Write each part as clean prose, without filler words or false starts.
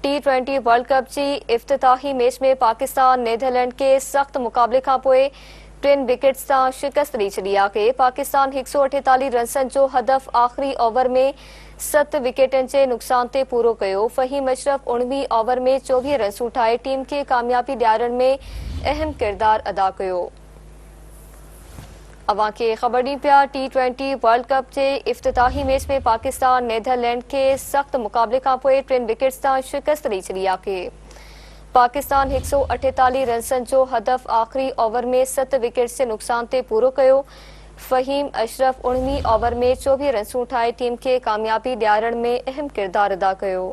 T20 world cup जी इफ्तिताही match में Pakistan Netherlands के सख्त मुकाबले का पोए 3 विकेट से शिकस्त दी छड़ी आहे। पाकिस्तान 148 रन जो हदफ आखिरी ओवर में 7 विकेटन के नुकसान से पूरो किया। फहीम अशरफ 19 ओवर में 24 रन ठाए टीम के कामयाबी ॾियारण में अहम किरदार अदा किया। अवां के खबर दी पिया T20 वर्ल्ड कप के इफ्तिताही मैच में पाकिस्तान नीदरलैंड के सख्त मुकाबले का पोए 3 विकेट से शिकस्त दी छड़ी आहे। पाकिस्तान 148 रन जो हदफ आखिरी ओवर में 7 विकेट से नुकसान से पूरो किया। फहीम अशरफ 19 ओवर में 24 रन ठाए टीम के कामयाबी ॾियारण में अहम किरदार अदा किया।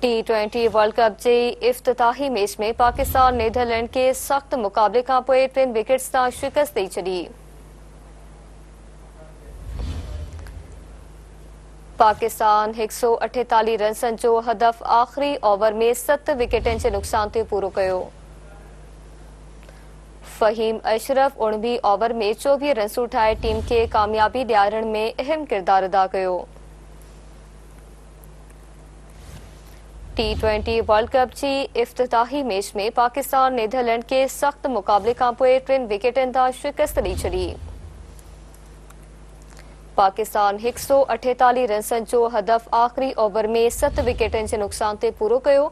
T20 वर्ल्ड कप के इफ्तिताही मैच में पाकिस्तान नीदरलैंड के सख्त मुकाबले का पोए 3 विकेट से शिकस्त दी छड़ी। पाकिस्तान 148 रन जो हदफ आखिरी ओवर में 7 विकेटन के नुकसान से पूरो किया। फहीम अशरफ 19 ओवर में 24 रन ठाए टीम के कामयाबी ॾियारण में अहम किरदार अदा किया। T20 वर्ल्ड कप की इफ्तिताही मैच में पाकिस्तान नीदरलैंड के सख्त मुकाबले का पोए 3 विकेटन से शिकस्त दी छड़ी। पाकिस्तान 148 रन जो हदफ आखिरी ओवर में 7 विकेटन के नुकसान से पूरो किया।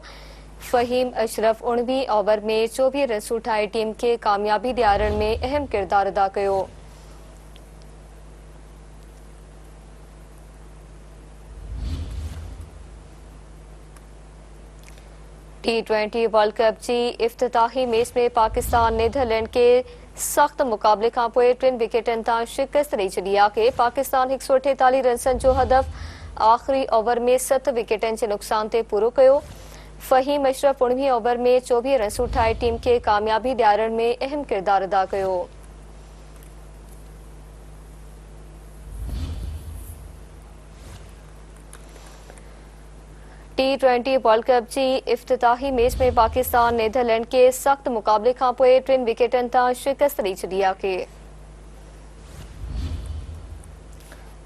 फहीम अशरफ 19 ओवर में 24 रन ठाए टीम के कामयाबी ॾियारण में अहम किरदार अदा किया। T20 वर्ल्ड कप की इफ्तिताही मैच में पाकिस्तान नीदरलैंड के सख्त मुकाबले का पोए 3 विकेटन से शिकस्त दी छड़ी आहे। पाकिस्तान 148 रन जो हदफ आखिरी ओवर में 7 विकेटन के नुकसान से पूरो किया। फहीम अशरफ 19 ओवर में 24 रन ठाए टीम के कामयाबी ॾियारण में अहम किरदार अदा किया। T20 वर्ल्ड कप की इफ्तिताही मैच में पाकिस्तान नीदरलैंड के सख्त मुकाबले का पोए 3 विकेटन से शिकस्त दी छड़ी आहे।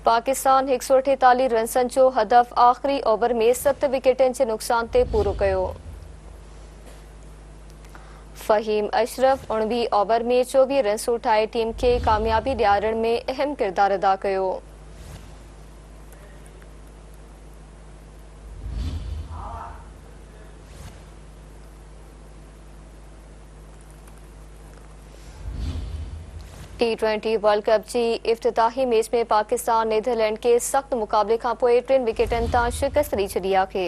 पाकिस्तान 148 रन जो हदफ आखिरी ओवर में 7 विकेटन के नुकसान से पूरो किया। फहीम अशरफ 19 ओवर में 24 रन ठाए टीम के कामयाबी ॾियारण में अहम किरदार अदा किया। T20 वर्ल्ड कप की इफ्तिताही मैच में पाकिस्तान नीदरलैंड के सख्त मुकाबले का पोए 3 विकेटन से शिकस्त दी छड़ी आहे।